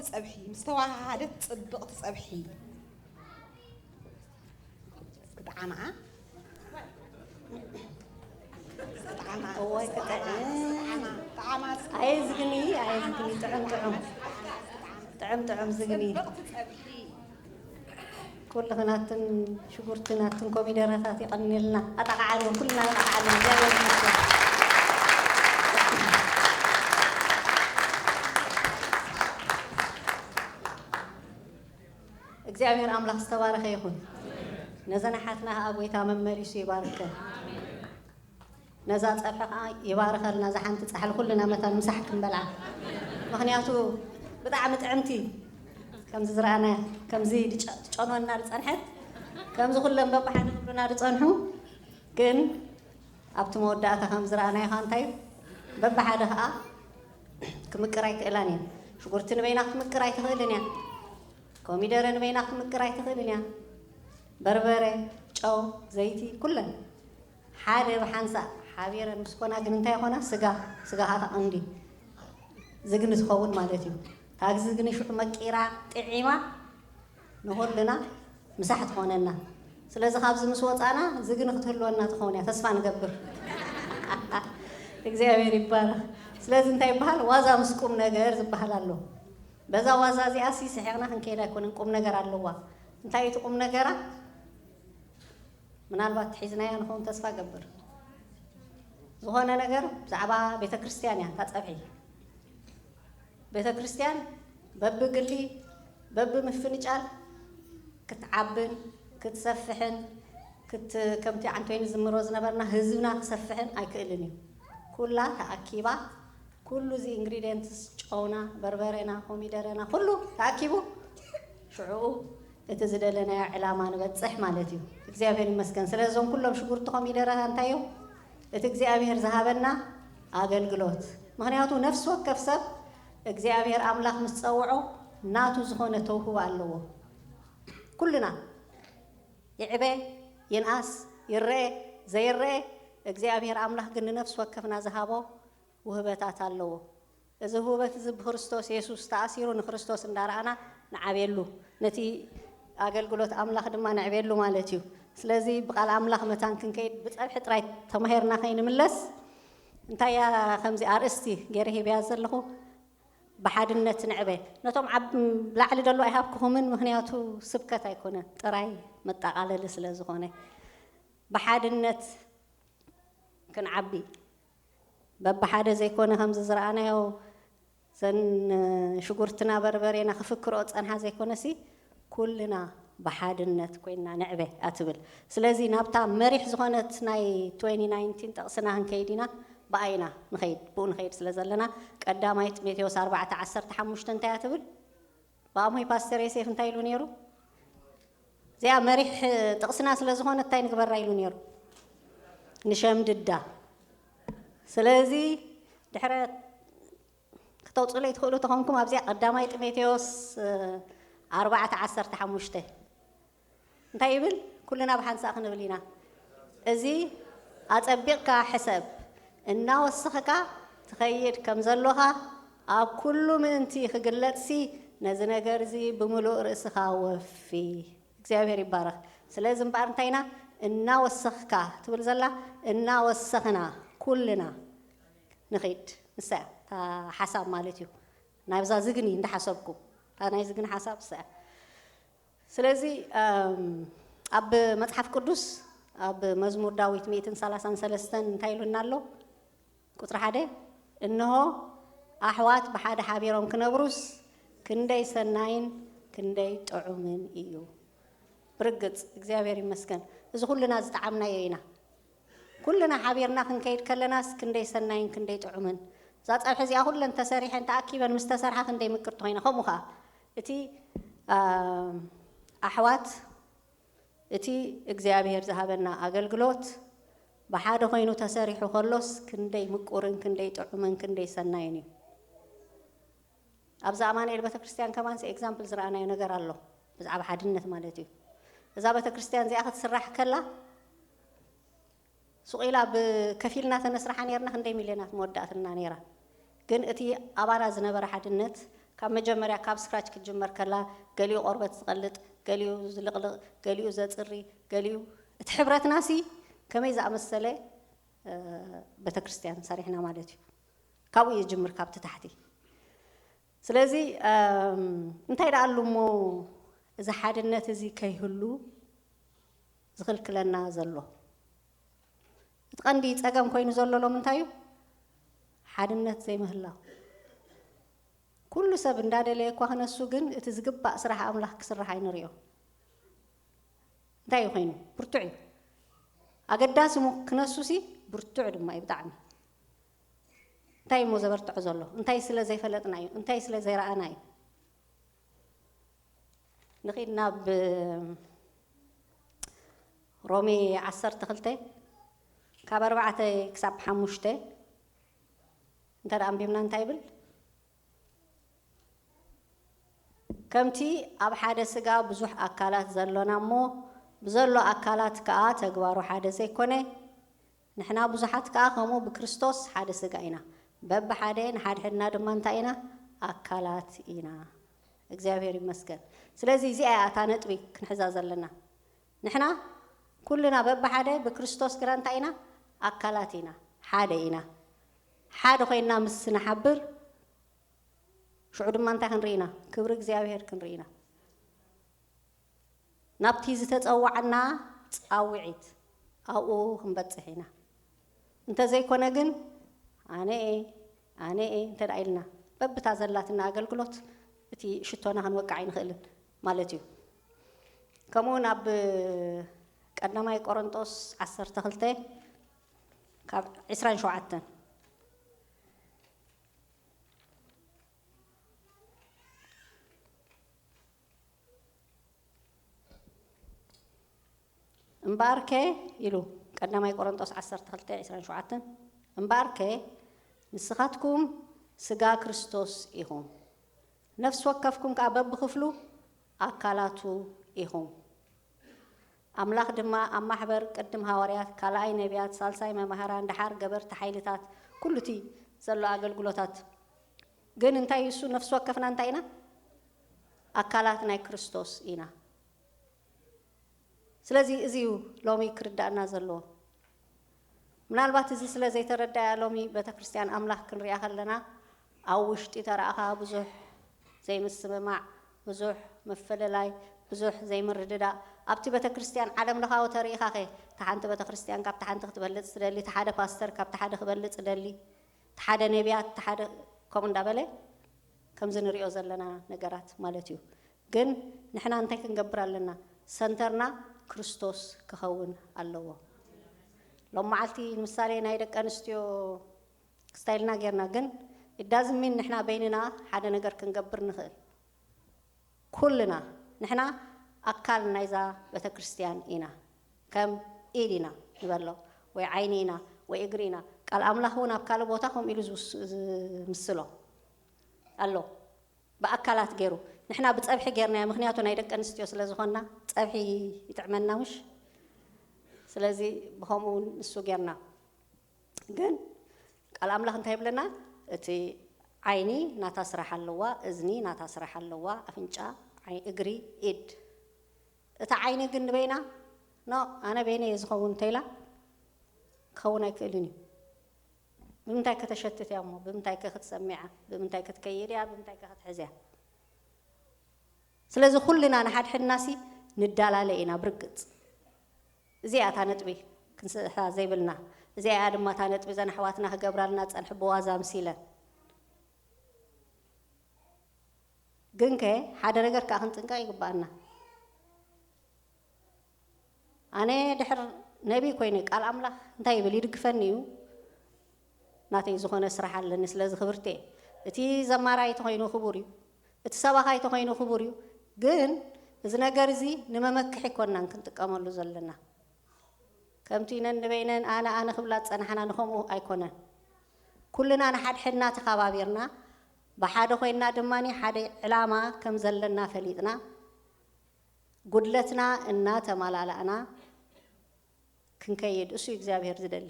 تصبحي مستوى هذا تصبق تصبحي طعمة هو طعمة عايزني طعم زغني كل هناتن شجرتناتن كوميدرات يقني لنا أتقعلهم كلنا أتقعلهم እግዚአብሔር አምላክ ተባረከ ይሁን ነዘናሓትና አቦይታ መመሪሱ ይባርከ ነዛ ጸፈቃ ይባርከልና ዘሓንቲ ጻሕል ኩልና መታ ምሳሕ ክንበልዓ ምክንያቱ ብጣዕሚ ጥዕምቲ ከምዚ ዝረአና ከምዚ ጨኖና ዝጸንሐት ከምዚ ኩሎም በባሓደ ኩሉና ዝጸንሑ ግን ኣብቲ መወዳእታ ከም ዝረአና ይኻ እንታይ በባሓደ ከዓ ክምቅር ኣይትእላን እየን ሽጉርቲ ንበይና ክምቅር ኣይትኽእልን እያ ኮሚደረ ንበይና ክምቅር ኣይትኽእልን እያ በርበረ ጨው ዘይቲ ኩለን ሓደ ብሓንሳ ሓቢረን ምስ ኮና ግን እንታይ ኮና ስጋ ተቐንዲ ዝግኒ ትኸውን ማለት እዩ ታግ ዝግኒ ሽዑ መቂራ ጥዒማ ንኹልና ምሳሕ ትኾነና ስለዚ ካብዚ ምስ ወፃና ዝግኒ ክትህልወና ትኸውን እያ ተስፋ ንገብር እግዚአብሔር ይባረክ ስለዚ እንታይ ይበሃል ዋዛ ምስ ቁም ነገር ዝበሃል ኣሎ በዛ ዋዛ እዚኣ ሲስሕቕና ክንከይድ ኣይኮነን ቁም ነገር ኣለዋ እንታይ እቲ ቁም ነገራ ምናልባት ሒዝናያ ንኸውን ተስፋ ገብር ዝኾነ ነገር ብዛዕባ ቤተ ክርስቲያን እያ ታፀብሒ ቤተ ክርስቲያን በብግሊ በብምፍንጫል ክትዓብን ክትሰፍሕን ከምቲ ዓንቶይን ዝምሮ ዝነበርና ህዝብና ክሰፍሕን ኣይክእልን እዩ ኩላ ተኣኪባ ኩሉ ዚ ኢንግሪዲየንትስ ጨውና በርበሬና ኮሚደረና ኩሉ ተኣኪቡ ሽዑኡ እቲ ዝደለናዮ ዕላማ ንበፅሕ ማለት እዩ እግዚአብሔር ይመስገን ስለዞም ኩሎም ሽጉርቲ ኮሚደረ እንታይ እዩ እቲ እግዚአብሔር ዝሃበና ኣገልግሎት ምክንያቱ ነፍሲ ወከፍ ሰብ እግዚአብሔር ኣምላኽ ምስ ፀውዖ ናቱ ዝኾነ ተውህቦ ኣለዎ ኩልና ይዕበ ይንኣስ ይርአ ዘይርአ እግዚአብሔር ኣምላኽ ግን ነፍሲ ወከፍና ዝሃቦ ውህበታት ኣለዎ እዚ ውህበት እዚ ብክርስቶስ ኢየሱስ ተኣሲሩ ንክርስቶስ እንዳረኣና ንዓብየሉ ነቲ ኣገልግሎት ኣምላኽ ድማ ንዕብየሉ ማለት እዩ ስለዚ ብቃል ኣምላኽ መታን ክንከይድ ብፀብሒ ጥራይ ተማሂርና ከይንምለስ እንታይ ከምዚ ኣርእስቲ ገይረ ሂብያ ዘለኹ ብሓድነት ንዕበ ነቶም ላዕሊ ደሎ ኣይሃብክኹምን ምክንያቱ ስብከት ኣይኮነን ጥራይ መጠቃለሊ ስለ ዝኾነ ብሓድነት ክንዓቢ በብሓደ ዘይኮነ ከምዚ ዝረኣናዮ ዘን ሽጉርትና በርበሬና ክፍክሮ ፀንሓ ዘይኮነሲ ኩልና ብሓድነት ኮይና ንዕበ ኣትብል ስለዚ ናብታ መሪሕ ዝኾነት ናይ 2019 ጠቕስና ክንከይድ ኢና ብኣይና ንኸይድ ብኡ ንኸይድ ስለ ዘለና ቀዳማይ ጢሞቴዎስ 4:15 እንታይ ትብል ብኣሞይ ፓስተር ዮሴፍ እንታይ ኢሉ ነይሩ እዚኣ መሪሕ ጥቕስና ስለ ዝኾነ እንታይ ንግበራ ኢሉ ነይሩ ንሸምድዳ ስለዚ ድሕረ ክተውፅሉ ይትኽእሉ ተኾንኩም ኣብዚኣ ቀዳማይ ጢሞቴዎስ 4:15 እንታይ ይብል ኩልና ብሓንሳእ ክንብል ኢና እዚ ኣፀቢቕካ ሕሰብ እናወስኽካ ትኸይድ ከም ዘለኻ ኣብ ኩሉ ምእንቲ ክግለፅሲ ነዚ ነገር እዚ ብምሉእ ርእስኻ ወፊ እግዚአብሔር ይባረክ ስለዚ እምበኣር እንታይ ኢና እናወስኽካ ትብል ዘላ እናወሰኽና ኩልና ንኸይድ ንሳ እታ ሓሳብ ማለት እዩ ናብዛ ዝግኒ እንዳሓሰብኩም እታ ናይ ዝግኒ ሓሳብ ንሳ ስለዚ ኣብ መፅሓፍ ቅዱስ ኣብ መዝሙር ዳዊት 133 እንታይ ኢሉና ኣሎ ቁጥሪ 1 እንሆ ኣሕዋት ብሓደ ሓቢሮም ክነብሩስ ክንደይ ሰናይን ክንደይ ጥዑምን እዩ ብርግፅ እግዚአብሔር ይመስገን እዚ ኩልና ዝጠዓምናዮ ኢና ኩልና ሓቢርና ክንከይድ ከለናስ ክንደይ ሰናይን ክንደይ ጥዑምን እዛ ፀብሒ እዚኣ ኩለን ተሰሪሐን ተኣኪበን ምስ ተሰርሓ ክንደይ ምቅርቲ ኮይና ከምኡ ከዓ እቲ ኣሕዋት እቲ እግዚአብሔር ዝሃበና ኣገልግሎት ብሓደ ኮይኑ ተሰሪሑ ከሎስ ክንደይ ምቁርን ክንደይ ጥዑምን ክንደይ ሰናይን እዩ ኣብዛ ኣማኑኤል ቤተክርስትያን ከማንሲ ኤግዛምፕል ዝረኣናዮ ነገር ኣሎ ብዛዕባ ሓድነት ማለት እዩ እዛ ቤተክርስትያን እዚኣ ክትስራሕ ከላ ሱቂላ ብከፊልና ተነስራሓ ነርና ክንደይ ሚልዮናት መወዳእትና ነራ ግን እቲ ኣባላ ዝነበረ ሓድነት ካብ መጀመርያ ካብ ስክራች ክጅመር ከላ ገሊኡ ቆርበት ዝቐልጥ ገሊኡ ዝልቕልቕ ገሊኡ ዘፅሪ ገሊኡ እቲ ሕብረትና ሲ ከመይ ዝኣመሰለ ቤተክርስትያን ሰሪሕና ማለት እዩ ካብኡ ይጅምር ካብቲ ታሕቲ ስለዚ እንታይ ደኣሉ እሞ እዚ ሓድነት እዚ ከይህሉ ዝኽልክለና ዘሎ እቲ ቀንዲ ፀገም ኮይኑ ዘሎ ምንታይ እዩ ሓድነት ዘይምህላው ኩሉ ሰብ እንዳደለየ እኳ ክነሱ ግን እቲ ዝግባእ ስራሕ ኣምላኽ ክስራሕ ኣይንሪኦ እንታይ ኮይኑ ብርቱዕ እዩ ኣገዳሲ ሞ ክነሱ ሲ ብርቱዕ ድማ እዩ ብጣዕሚ እንታይ ሞ ዘበርትዖ ዘሎ እንታይ ስለ ዘይፈለጥና እዩ እንታይ ስለ ዘይረኣና እዩ ንኺድ ናብ ሮሜ 12 ካብ 4 ክሳብ 5 እንተ ደኣ ኣንቢብና እንታይ ይብል ከምቲ ኣብ ሓደ ስጋ ብዙሕ ኣካላት ዘሎና እሞ ብዘሎ ኣካላት ከዓ ተግባሩ ሓደ ዘይኮነ ንሕና ብዙሓት ከዓ ከምኡ ብክርስቶስ ሓደ ስጋ ኢና በብሓደ ንሓድሕድና ድማ እንታይ ኢና ኣካላት ኢና እግዚኣብሔር ይመስገን ስለዚ እዚኣ እታ ነጥቢ ክንሕዛ ዘለና ንሕና ኩልና በብሓደ ብክርስቶስ ግና እንታይ ኢና ኣካላት ኢና ሓደ ኢና ሓደ ኮይና ምስ ንሓብር ሽዑ ድማ እንታይ ክንርኢና ክብሪ እግዚኣብሔር ክንርኢና ናብቲ ዝተፀዋዕና ፃውዒት ኣብኡ ክንበፅሕ ኢና እንተዘይኮነ ግን ኣነ እንተ ደኣ ኢልና በብታ ዘላትና ኣገልግሎት እቲ ሽቶና ክንወቅዕ ኣይንኽእልን ማለት እዩ ከምኡ ናብ ቀዳማይ ቆሮንጦስ 12 ካብ 27 እምበኣርከ ኢሉ ቀዳማይ ቆሮንጦስ 12:27 እምበኣርከ ንስኻትኩም ስጋ ክርስቶስ ኢኹም ነፍሲ ወከፍኩም ከዓ በብክፍሉ ኣካላቱ ኢኹም ኣምላኽ ድማ ኣብ ማሕበር ቅድም ሃዋርያት ካልኣይ ነቢያት ሳልሳይ መማህራን ድሓር ገበርቲ ሓይልታት ኩሉ እቲ ዘሎ ኣገልግሎታት ግን እንታይ እሱ ነፍሲ ወከፍና እንታይ ኢና ኣካላት ናይ ክርስቶስ ኢና ስለዚ እዚ ሎሚ ክርዳእና ዘለዎ ምናልባት እዚ ስለ ዘይተረዳያ ሎሚ ቤተክርስትያን ኣምላኽ ክንሪኣ ከለና ኣብ ውሽጢ ተረኣኻ ብዙሕ ዘይምስምማዕ ብዙሕ መፈለላይ ብዙሕ ዘይምርድዳእ ኣብቲ ቤተክርስትያን ዓለም ለኻዊ ተሪኢኻ ኸ ተሓንቲ ቤተክርስትያን ካብ ተሓንቲ ክትበልፅ ትደሊ ተሓደ ፓስተር ካብ ተሓደ ክበልፅ ደሊ ተሓደ ነቢያት ተሓደ ከምኡ እንዳበለ ከምዚ ንሪኦ ዘለና ነገራት ማለት እዩ ግን ንሕና እንታይ ክንገብር ኣለና ሰንተርና ክርስቶስ ክኸውን ኣለዎ ሎም መዓልቲ ንምሳሌ ናይ ደቂ ኣንስትዮ ስታይልና ጌርና ግን እዳዝሚን ንሕና በይንና ሓደ ነገር ክንገብር ንኽእል ኩልና ንሕና ኣካል ናይዛ ቤተክርስትያን ኢና ከም ኢድ ኢና ንበሎ ወይ ዓይኒ ኢና ወይ እግሪ ኢና ቃል ኣምላኽ እውን ኣብ ካልእ ቦታ ከምኡ ኢሉ ዝምስሎ ኣሎ ብኣካላት ገይሩ ንሕና ብፀብሒ ጌርናዮ ምክንያቱ ናይ ደቂ ኣንስትዮ ስለ ዝኾንና ፀብሒ ይጥዕመና ምሽ ስለዚ ብከምኡ ንሱ ጌርና ግን ቃል ኣምላኽ እንታይ ይብለና እቲ ዓይኒ ናታ ስራሕ ኣለዋ እዝኒ ናታ ስራሕ ኣለዋ ኣፍንጫ እግሪ ኢድ እታ ዓይኒ ግን ንበይና ኖ ኣነ በይነ ዝኸውን እንተኢላ ክኸውን ኣይክእልን እዩ ብምንታይ ከተሸትት እያ እሞ ብምንታይ ክትሰሚዓ ብምንታይ ክትከይድ እያ ብምንታይ ክትሕዝ እያ ስለዚ ኩልና ንሓድሕድና ሲ ንዳላለ ኢና ብርግፅ እዚኣ እታ ነጥቢ ክንስእሓ ዘይብልና እዚኣ ድማ እታ ነጥቢ ዘን ኣሕዋትና ክገብራልና ፀንሒ ብዋዛ ምሲለን ግን ከ ሓደ ነገር ከዓ ክንጥንቀቕ ይግባአና ኣነ ድሕር ነቢ ኮይነ ቃል ኣምላኽ እንታይ ይብል ይድግፈኒ እዩ ናተይ ዝኾነ ስራሕ ኣለኒ ስለዚ ክብርቲ እቲ ዘማራይ ተኾይኑ ክቡር እዩ እቲ ሰባኻይ ተኾይኑ ክቡር እዩ ግን እዚ ነገር እዚ ንመመክሒ ኮናን ክንጥቀመሉ ዘለና ከምቲ ነንበይነን ኣነ ክብላ ፀናሕና ንከምኡ ኣይኮነን ኩልና ንሓድሕድና ተኸባቢርና ብሓደ ኮይና ድማኒ ሓደ ዕላማ ከም ዘለና ፈሊጥና ጉድለትና እናተመላላእና ክንከይድ እሱ እግዚኣብሔር ዝደሊ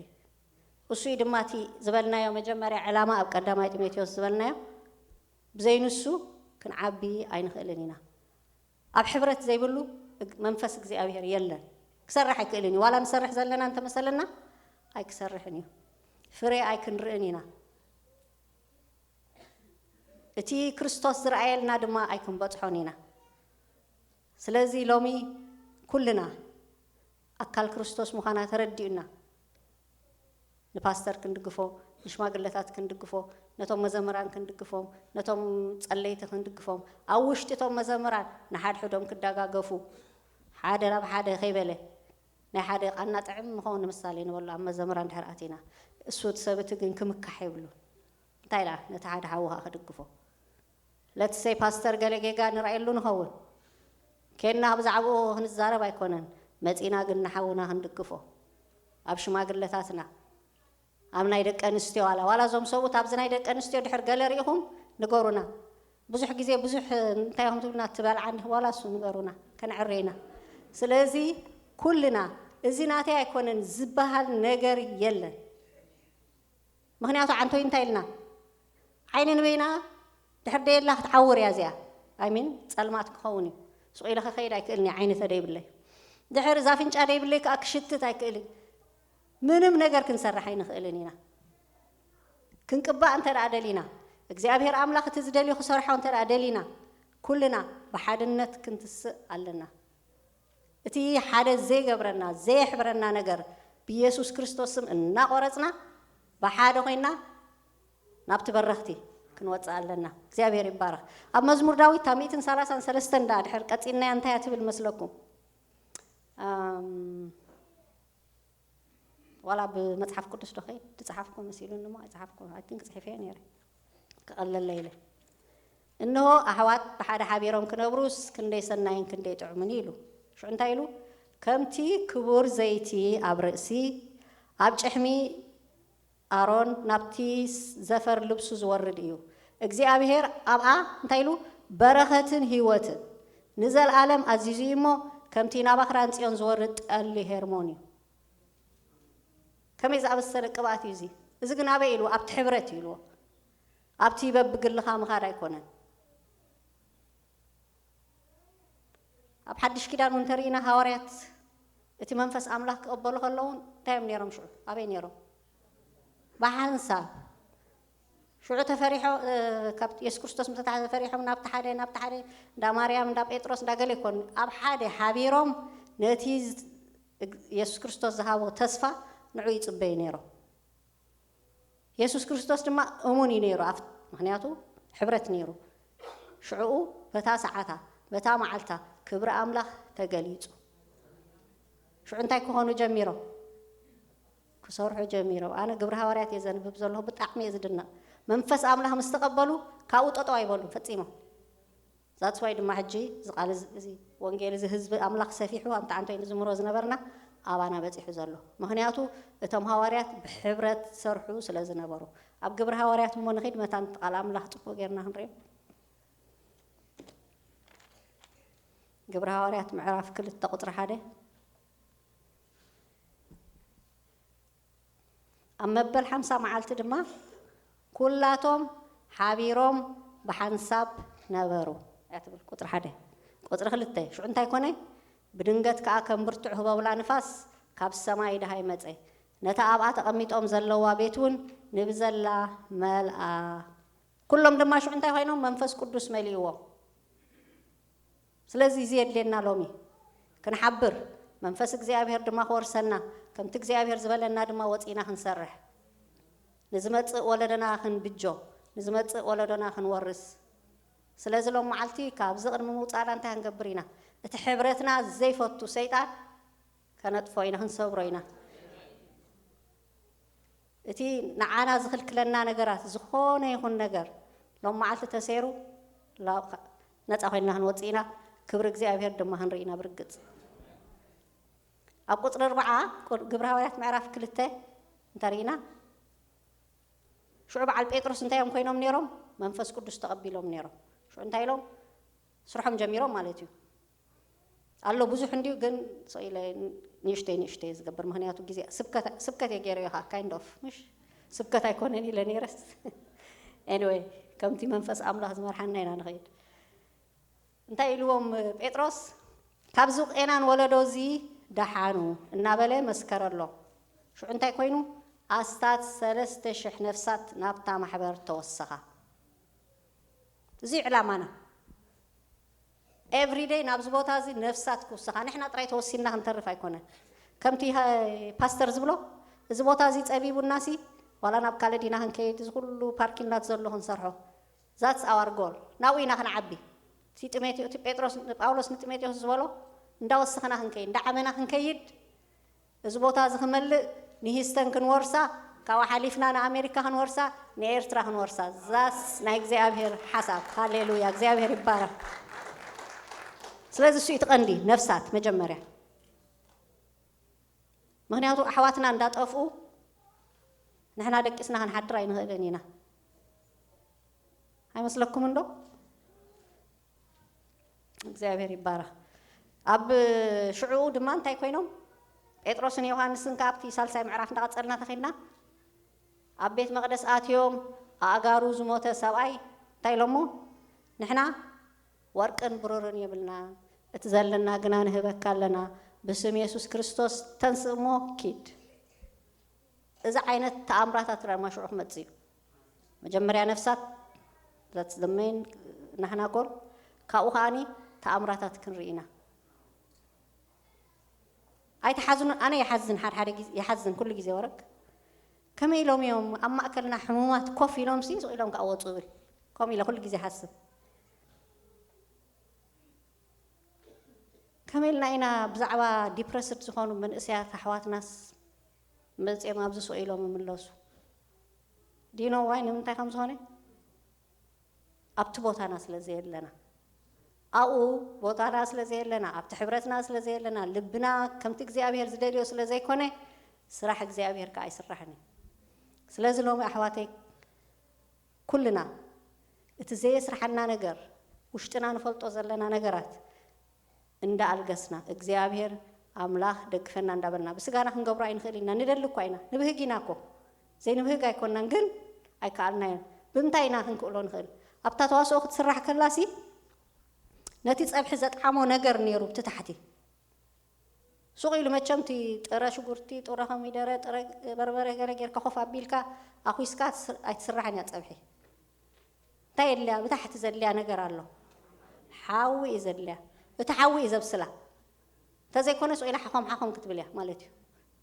እሱ ድማ እቲ ዝበልናዮ መጀመርያ ዕላማ ኣብ ቀዳማይ ጢሞቴዎስ ዝበልናዮ ብዘይንሱ ክንዓቢ ኣይንኽእልንና ኣብ ሕብረት ዘይብሉ መንፈስ እግዚኣብሔር የለን ክሰርሕ ኣይክእልን እዩ ዋላ ንሰርሕ ዘለና እንተመሰለና ኣይክሰርሕን እዩ ፍሬ ኣይክንርእን ኢና እቲ ክርስቶስ ዝረኣየልና ድማ ኣይክንበፅሖን ኢና ስለዚ ሎሚ ኩልና ኣካል ክርስቶስ ምዃና ተረዲኡና ንፓስተር ክንድግፎ ንሽማግለታት ክንድግፎ ነቶም መዘምራን ክንድግፎም ነቶም ጸለይቲ ክንድግፎም ኣብ ውሽጢ እቶም መዘምራን ንሓድሕዶም ክደጋገፉ ሓደ ናብ ሓደ ከይበለ ናይ ሓደ ቃና ጥዕም ምኸውን ምሳሌ ንበሉ ኣብ መዘምራን ድሕር ኣቲና እሱ እቲ ሰብቲ ግን ክምካሕ ይብሉ እንታይ ዳ ነቲ ሓደ ሓውኻ ክድግፎ ለትሰይ ፓስተር ገለጌጋ ንርአየሉ ንኸውን ከና ብዛዕባኡ ክንዛረብ ኣይኮነን መፂና ግን ንሓውና ክንድግፎ ኣብ ሽማግለታትና ኣብ ናይ ደቂ ኣንስትዮ ዋላ ዞም ሰብኡት ኣብዚ ናይ ደቂ ኣንስትዮ ድሕር ገለ ሪኢኹም ንገሩና ብዙሕ ግዜ ብዙሕ እንታይ ኢኹም ትብልና ትበልዓኒ ዋላ እሱ ንገሩና ከንዕረይና ስለዚ ኩልና እዚ ናተይ ኣይኮነን ዝበሃል ነገር የለን ምክንያቱ ዓንቶይ እንታይ ኢልና ዓይኒ ንበይና ድሕር ደየላ ክትዓውር እያ እዚኣ ኣይሚን ፀልማት ክኸውን እዩ ስቑኢለ ክኸይድ ኣይክእልኒ ዓይኒ ተደይብለይ ድሕር እዛ ኣፍንጫ ደይብለይ ከዓ ክሽትት ኣይክእልን ምንም ነገር ክንሰርሕ ኣይንኽእልን ኢና ክንቅባእ እንተ ደኣ ደሊና እግዚኣብሔር ኣምላኽ እቲ ዝደልዩ ክሰርሖ እንተ ደኣ ደሊና ኩልና ብሓድነት ክንትስእ ኣለና እቲ ሓደ ዘይገብረና ዘይሕብረና ነገር ብኢየሱስ ክርስቶስ ስም እናቆረፅና ብሓደ ኮይና ናብቲ በረኽቲ ክንወፅእ ኣለና እግዚኣብሔር ይባረኽ ኣብ መዝሙር ዳዊት 133 ዳ ድሕር ቀፂልና እንታይ ትብል መስለኩም ዋላ ብመጽሓፍ ቅዱስ ዶ ኸይድ ትጽሓፍኩም መሲሉን እሞ ኣይጽሓፍኩም ኣይ ቲንክ ጽሒፈየ ነይረ ክቐለለ ኢለ እንሆ ኣሕዋት ብሓደ ሓቢሮም ክነብሩስ ክንደይ ሰናይን ክንደይ ጥዑምን ኢሉ ሽዑ እንታይ ኢሉ ከምቲ ክቡር ዘይቲ ኣብ ርእሲ ኣብ ጭሕሚ ኣሮን ናብቲ ዘፈር ልብሱ ዝወርድ እዩ እግዚኣብሔር ኣብኣ እንታይ ኢሉ በረኸትን ህይወትን ንዘለኣለም ኣዚዙ እሞ ከምቲ ናብ ኣኽራን ጽዮን ዝወርድ ጠሊ ሄርሞን እዩ ከመይ ዝኣበሰለ ቅብኣት እዩ እዚ ግን ኣበይ ኢሉ ኣብቲ ሕብረት ኢልዎ ኣብቲ በብግልኻ ምኻድ ኣይኮነን ኣብ ሓድሽ ኪዳን እንተሪኢና ሃዋርያት እቲ መንፈስ ኣምላኽ ክቕበሉ ከለዉ እንታይ እዮም ነይሮም ሽዑ ኣበይ ነይሮም ብሓንሳብ ሽዑ ተፈሪሖ ካብ ኢየሱስ ክርስቶስ ምተታሕ ተፈሪሖም ናብቲ ሓደ እንዳ ማርያም እንዳ ጴጥሮስ እንዳ ገለ ይኮኑ ኣብ ሓደ ሓቢሮም ነቲ ኢየሱስ ክርስቶስ ዝሃቦ ተስፋ ንዑ ይጽበዩ ነይሮም ኢየሱስ ክርስቶስ ድማ እሙን እዩ ነይሩ ምክንያቱ ሕብረት ነይሩ ሽዑኡ በታ ሰዓታ በታ መዓልታ ክብሪ ኣምላኽ ተገሊጹ ሽዑ እንታይ ክኾኑ ጀሚሮም ክሰርሑ ጀሚሮም ኣነ ግብሪ ሃዋርያት እየ ዘንብብ ዘለኹ ብጣዕሚ እየ ዝድነቕ መንፈስ ኣምላኽ ምስ ተቐበሉ ካብኡ ጠጠው ኣይበሉን ፈፂሞም ዛትስዋይ ድማ ሕጂ ዝቃል እዚ ወንጌል እዚ ህዝቢ ኣምላኽ ሰፊሑ ኣብቲ ዓንቶይ ንዝምሮ ዝነበርና ኣባና በፂሑ ዘሎ ምክንያቱ እቶም ሃዋርያት ብሕብረት ዝሰርሑ ስለ ዝነበሩ ኣብ ግብሪ ሃዋርያት እሞ ንኸይድ መታን ቃል ኣምላኽ ፅቡቅ ጌርና ክንሪኦ ግብሪ ሃዋርያት ምዕራፍ 2 ቁፅሪ 1 ኣብ መበል 50 መዓልቲ ድማ ኩላቶም ሓቢሮም ብሓንሳብ ነበሩ ያትብል ቁፅሪ 1 ቁፅሪ 2 ሽዑ እንታይ ኮነ ብድንገት ከዓ ከም ብርቱዕ ህበብላ ንፋስ ካብ ሰማይ ድሃይ መፀ ነታ ኣብኣ ተቐሚጦም ዘለዋ ቤት እውን ንብዘላ መልኣ ኩሎም ድማ ሽዑ እንታይ ኮይኖም መንፈስ ቅዱስ መሊእዎም ስለዚ እዚ የድልየና ሎሚ ክንሓብር መንፈስ እግዚኣብሔር ድማ ክወርሰና ከምቲ እግዚኣብሔር ዝበለና ድማ ወፂና ክንሰርሕ ንዝመፅእ ወለደና ክንብጆ ንዝመፅእ ወለዶና ክንወርስ ስለዚ ሎም መዓልቲ ካብዚ ቅድሚ ምውፃእና እንታይ ክንገብር ኢና እቲ ሕብረትና ዘይፈቱ ሰይጣን ከነጥፎ ኢና ክንሰብሮ ኢና እቲ ንዓና ዝኽልክለና ነገራት ዝኾነ ይኹን ነገር ሎም መዓልቲ ተሰይሩ ነፃ ኮይንና ክንወፅእ ኢና ክብሪ እግዚኣብሔር ድማ ክንርኢና ብርግፅ ኣብ ቁፅሪ 4 ግብሪ ሃዋርያት ምዕራፍ 2 እንተሪኢና ሽዑ በዓል ጴጥሮስ እንታይ እዮም ኮይኖም ነይሮም መንፈስ ቅዱስ ተቐቢሎም ነይሮም ሽዑ እንታይ ኢሎም ስርሖም ጀሚሮም ማለት እዩ ኣሎ ብዙሕ እንዲሁ ግን ሰኢለ ንእሽተይ ዝገብር ምክንያቱ ግዜ ስብከት የገይረ ኢኻ ካይንድ ኦፍ ምሽ ስብከት ኣይኮነን ኢለ ነይረስ ኤኒዌይ ከምቲ መንፈስ ኣምላኽ ዝመርሓና ኢና ንኸይድ እንታይ ኢልዎም ጴጥሮስ ካብዚ ቄናን ወለዶዚ ደሓኑ እናበለ መስከረሎ ሽዑ እንታይ ኮይኑ ኣስታት 3000 ነፍሳት ናብታ ማሕበር ተወሰኻ እዚ ዕላማና every day ናብዚ ቦታ እዚ ነፍሳት ክውሰኻ ንሕና ጥራይ ተወሲና ክንተርፍ ኣይኮነን ከምቲ ፓስተር ዝብሎ እዚ ቦታ እዚ ፀቢቡናሲ ዋላ ናብ ካለዲና ክንከይድ እዚ ኩሉ ፓርኪንግላት ዘሎ ክንሰርሖ that's our goal ናብኡ ኢና ክንዓቢ እቲ ጴጥሮስ ጳውሎስ ንጢሞቴዎስ ዝበሎ እንዳወሰኽና ክንከይድ እንዳዓመና ክንከይድ እዚ ቦታ እዚ ክመልእ ንሂስተን ክንወርሳ ካብኡ ሓሊፍና ንኣሜሪካ ክንወርሳ ንኤርትራ ክንወርሳ ዛስ ናይ እግዚኣብሔር ሓሳብ ሃሌሉያ እግዚኣብሔር ይባረክ ስለዚ እሱ ይትቐንዲ ነፍሳት መጀመርያ ምክንያቱ ኣሕዋትና እንዳጠፍኡ ንሕና ደቂስና ክንሓድር ኣይንኽእልን ኢና ኣይመስለኩም እንዶ እግዚአብሔር ይባረክ ኣብ ሽዑ ድማ እንታይ ኮይኖም ጴጥሮስን ዮሐንስን ካብቲ ሳልሳይ ምዕራፍ እንዳቀጸልና ተኺድና ኣብ ቤት መቅደስ ኣትዮም ኣጋሩ ዝሞተ ሰብኣይ እንታይ ኢሎሞ ንሕና ወርቅን ብሩርን የብልና እቲ ዘለና ግና ንህበካ ኣለና ብስም ኢየሱስ ክርስቶስ ተንስእሞ ኪድ እዚ ዓይነት ተኣምራታት ድማ ሽዑ ክመጽ እዩ መጀመርያ ነፍሳት that's the main ንሕና ጎል ካብኡ ከዓኒ ተኣምራታት ክንርኢና ኣይተሓዝኑ ኣነ ሓደ ጊዜ ይሓዝን ኩሉ ጊዜ ወረክ ከመይ ኢሎም እዮም ኣብ ማእከልና ሕሙማት ኮፍ ኢሎም ሲ ኢሎም ክኣወፁ ብል ከምኡ ኢለ ኩሉ ጊዜ ሓስብ ከመይ ኢልና ኢና ብዛዕባ ዲፕረስድ ዝኾኑ መንእስያት ኣሕዋትናስ መፅኦም ኣብዚ ስኡ ኢሎም ይምለሱ ዲኖ ዋይ ንምንታይ ከም ዝኾነ ኣብቲ ቦታና ስለዘየለና ኣብኡ ቦታና ስለዘየለና ኣብቲ ሕብረትና ስለዘየለና ልብና ከምቲ እግዚኣብሔር ዝደልዮ ስለዘይኮነ ስራሕ እግዚኣብሔር ከዓ ኣይስራሕን ስለዚ ሎሚ ኣሕዋተይ ኩልና እቲ ዘየስራሐና ነገር ውሽጥና ንፈልጦ ዘለና ነገራት እንዳኣልገስና እግዚኣብሔር ኣምላኽ ደግፈና እንዳበልና ብስጋና ክንገብሮ ኣይንኽእል ኢና ንደሊ እኳ ኢና ንብህግ ኢና እኮ ዘይንብህግ ኣይኮናን ግን ኣይከኣልናዮን ብምንታይ ኢና ክንክእሎ ንኽእል ኣብታ ተዋስኦ ክትስራሕ ከላሲ ነቲ ፀብሒ ዘጥዓሞ ነገር ነይሩ ብትታሕቲ ሱቕ ኢሉ መቸምቲ ጥረ ሽጉርቲ ጥረ ኮሚደረ ጥረ በርበረ ገለ ጌርካ ኮፍ ኣቢልካ ኣኹስካ ኣይትስራሕን እያ ፀብሒ እንታይ የድልያ ብታሕቲ ዘድልያ ነገር ኣሎ ሓዊ እዩ ዘድልያ እቲ ሓዊ እዩ ዘብስላ እንተዘይኮነ ሱቕ ኢላ ሓኾም ሓኾም ክትብል እያ ማለት እዩ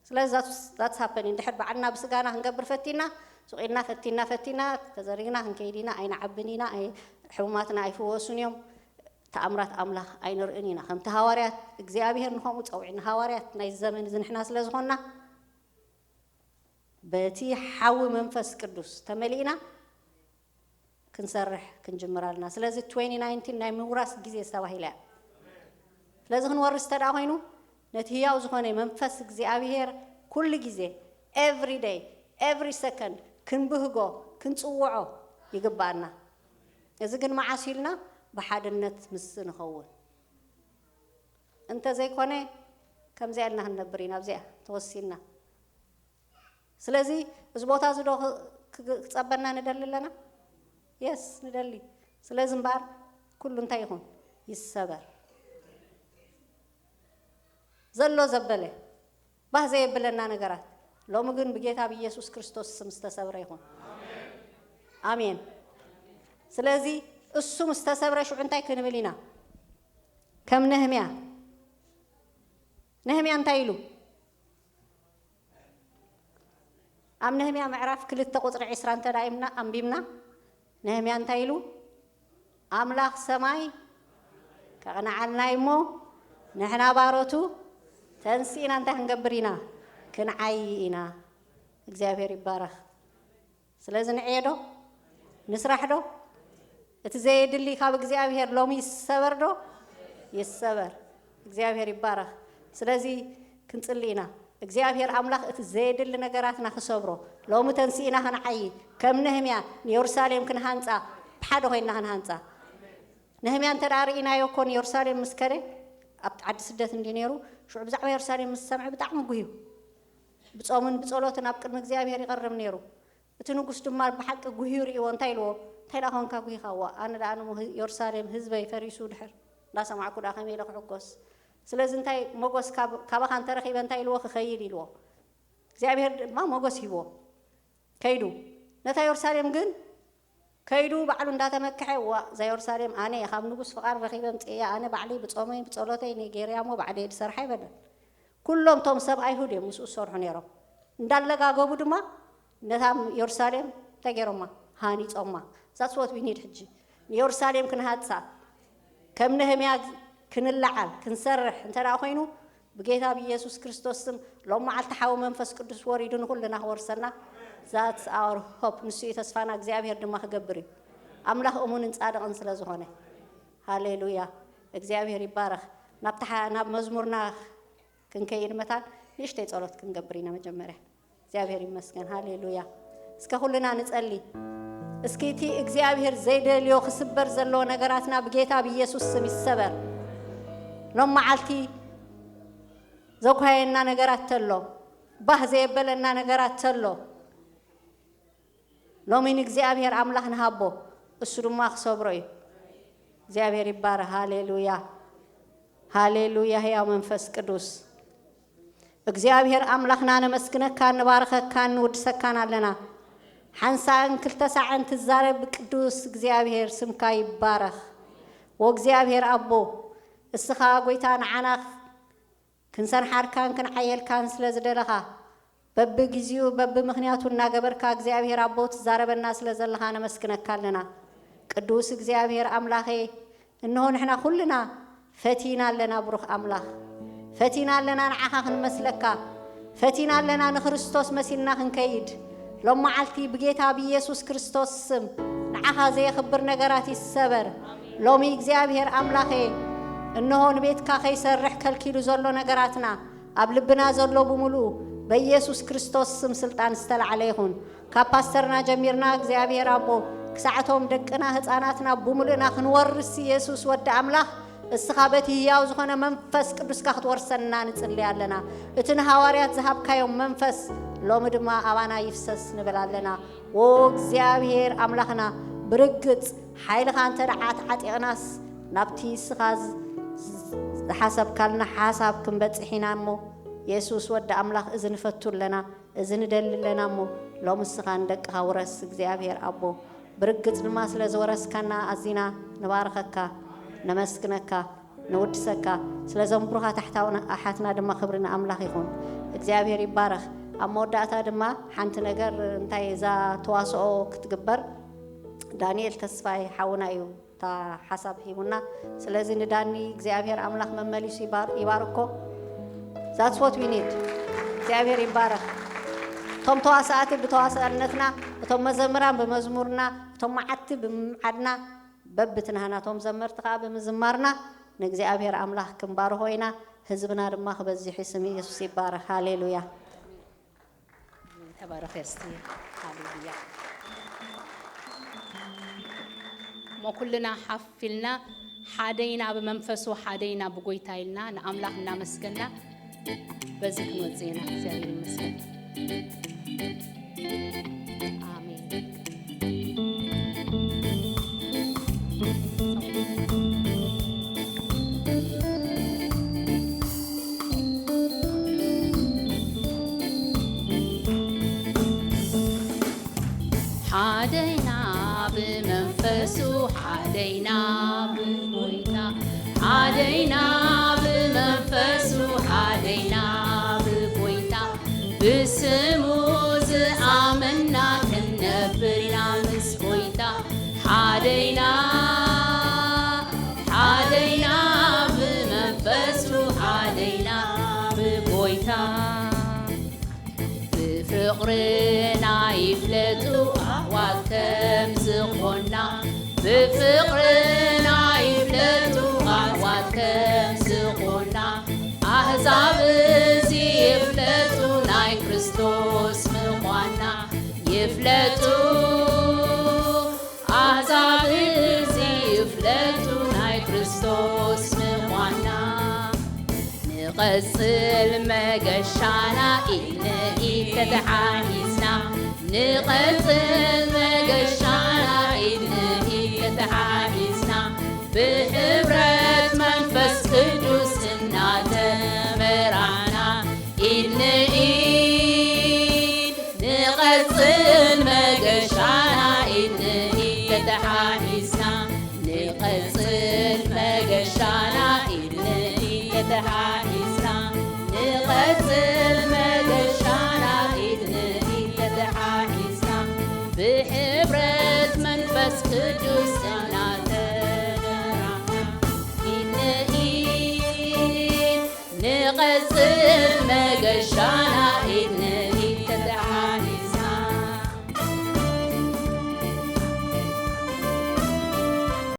ስለዚ ዛትስ ሃፐን እንድሕር በዓልና ብስጋና ክንገብር ፈቲና ሱቕ ኢልና ፈቲና ተዘሪግና ክንከይድ ኢና ኣይንዓብን ኢና ሕሙማትና ኣይፍወሱን እዮም ተኣምራት ኣምላኽ ኣይንርእን ኢና ከምቲ ሃዋርያት እግዚኣብሔር ንከምኡ ፀውዒና ሃዋርያት ናይ ዘመን እዚ ንሕና ስለ ዝኾንና በቲ ሓዊ መንፈስ ቅዱስ ተመሊእና ክንሰርሕ ክንጅምር ኣለና ስለዚ 2019 ናይ ምውራስ ግዜ ዝተባሂላ እያ ስለዚ ክንወርስ ተዳ ኮይኑ ነቲ ህያው ዝኾነ መንፈስ እግዚኣብሔር ኩሉ ግዜ ኤቭሪ ዴይ ኤቭሪ ሰከንድ ክንብህጎ ክንፅውዖ ይግባአና እዚ ግን መዓስ ኢልና بحادنت مسن خون أنت زي كونه كم زي لنا هنبرينا بزيه توصينا سلازي زبوطة زدو تصبرنا ندل لنا يس ندلي سلازم بار كل انتايهم يسبر زلو زبله بهزي يبلنا نجرات لو مجن بجيتها بيسوع كريستوس مستسبريهم آمين سلازي السو مستسبرة شو عنتاي كنبلينا كم نهميا انتايلو أم نهميا معرف كل التقطر عسران تدايمنا أم بيمنا نهميا انتايلو أملاخ سماي كأنا عنايمو نحنا باروتو تنسينا انت هنقبرينا كنعيينا እግዚአብሔር ይባረክ ስለዚህ ንዕየዶ ንስራሕዶ እቲ ዘይድሊ ካብ እግዚአብሔር ሎሚ ይሰበርዶ ይሰበር እግዚአብሔር ይባረክ ስለዚ ክንጽልይና እግዚአብሔር አምላክ እቲ ዘይድሊ ነገራትና ክሰብሮ ሎሚ ተንሲና ክንዓይ ከም ነህምያ ኢየሩሳሌም ክንሃንጻ ብሓደ ኮይና ክንሃንጻ ነህምያ ተዳሪናዮ ኮን ኢየሩሳሌም መስከረ ኣብ ዓዲ ስደት እንዲነሩ ሽዑ ብዛዕባ ኢየሩሳሌም መስሰምዕ ብጣዕሚ ጉዩ بتصومن بتصولتن أبكر مجزيابير يقرب نيرو بتنوكس تمار بحق جهير إيوان تايلو تايلا هون كاقوي خوا أنا مو يرسالم حزب يفريسو دحر لا سمعكوا دا خمي لك حكوس سلازم انتي موغوس كابا خان ترخي بنتي لو خيل يلو እግዚአብሔር ما موغوس هيبو كيدو نتا يرسالم ግን كيدو بعلو እንዳተመከሐ ዛ يرسالم انا يخاب ንጉስ فقار رخيبم ጽያ انا بعلي بጾመይ بጸሎተይ نيجيريا مو بعد يدسرح ይበል كلهم توم سب ايهود يمسو ሰርሑ ነይሮም እንዳለጋገቡ ድማ ነታም يرسالم ተገይሮማ ሃኒ ጾማ that's what we need ሕጂ يرسالم ክንሃጻ ከም ነህምያ ክንላዓል ክንሰርሕ እንተዳ ኮይኑ بجيتا بيسوع كريستوس سم لو ما علت حاو منفس قدس وريدون كلنا ورسنا that's our hope نسيت أسفانا إخزابير دم خجبري أملاك أمون نصادق أنسل زهونه هاليلويا إخزابير يبارك نبتح نب مزمورنا كن كير مثلا ليش تيجالات كن جبرينا مجمرة إخزابير يمسكن هاليلويا اسكهولنا نسألي اسكيتي إخزابير زيد اليو خسبر زلوا نجاراتنا بجيتا بيسوع سم السبر لما علتي زوجها نجارات تلو بهزي بلنا نجارات تلو لو من إخزابير عمله نهابو السرما خصبري إخزابير يبارك هاليلويا هاليلويا هي منفس قدوس إخزابير عملهنا نمسكنا كان نبارك كان ودسك كان لنا حنسان كل تسعة تزارب قدوس إخزابير سمكا يبارك وإخزابير أبو السخاء قويتان عناخ كنسان حركان كن حيل كان سلازدلها بب جزيو بب مخنياتو ناجبر كإخزابير أبوت زارب الناس لزلها نمسكنا كلنا قدوس إخزابير أملاخي إنه نحنا كلنا فتينا لنا بروح أملاخ فتينا لنا نعاخ نمسلكا فتينا لنا نخريستوس مسيلنا خنكيد لما علتي بجيتها بيسوع كريستوس سم نعاخ زي خبر نجاراتي السبر لو مي إخزابير أملاخي إنه نبيت كاخي سرح كالكيلو زلو نجاراتنا قبل زلو بملو بيسوع كريستوس سم سلطان استل عليهن كاباسترنا جميرنا إخزابير أبو كساعتهم دقنا هتاناتنا بملنا خنورس يسوع ود أملاخ السخابتي ياو زخنا منفس قدوس كاخت ورسنا نصلي علينا اتن حواريات ذهب كايوم منفس لو مدما ابانا يفسس نبلالنا وإخزابير أملاخنا برقت حيل خان ترعات عطيناس نبتي سخاز حسب كلنا حسب كم بتصحينا مو يسوع ود أملاخ إذن فتول لنا إذن دل لنا مو لو مسخان دق هورس إخزابير أبو برقت الماس لزورس كنا أزينا نباركك نمسكنك نودسك سلازم بروها تحتاونا أحتنا دم خبرنا أملاخ يكون إخزابير يبارك أما داتا دم حنت نجر انتي إذا تواصلوا كتجبر دانيال تسفاي حونا يو تا حسب هيمنا سلازم داني إخزابير أملاخ ممليس يباركو that's what we need إخزابير يبارك توم تواصلات بتواصلنتنا توم مزمران بمزمورنا توم معتب بمعدنا ببتنا هنا توم زمرت قاب مزمرنا نإخزابير أملاخ كمبار هوينا حزبنا رماخ بزي حسمي يسوع يبارك هاليلويا تبارك يستي هاليلويا ما كلنا حفلنا حادينا بمنفسه حادينا بقويتايلنا نأملاخنا مسكنا بزيك نوزينا إخزابير المسكن آمين حادينا بمنفسه حادينا بقويتا حادينا بمنفسه حادينا بقويتا بسمو زآمنا كنبرنا مسقويتا حادينا حادينا بمنفسه حادينا بقويتا بفقرنا يفلتوا أحواتهم زخونا بفقرنا يفلتوا أحواتهم زخونا أحزاب زي يفلتوا ناي كريستوس مخوانا يفلتوا أحزاب زي يفلتوا ناي كريستوس مخوانا نقصل مقشانا إلهي تتحاميزنا نقصل مقشانا إلهي تتحاميزنا بحبرة تتحاحسنا نقصل مجشانا إيد نئيد تتحاحسنا نقصل مجشانا إيد نئيد تتحاحسنا بحبرة منفس قدوس نقصل مجشانا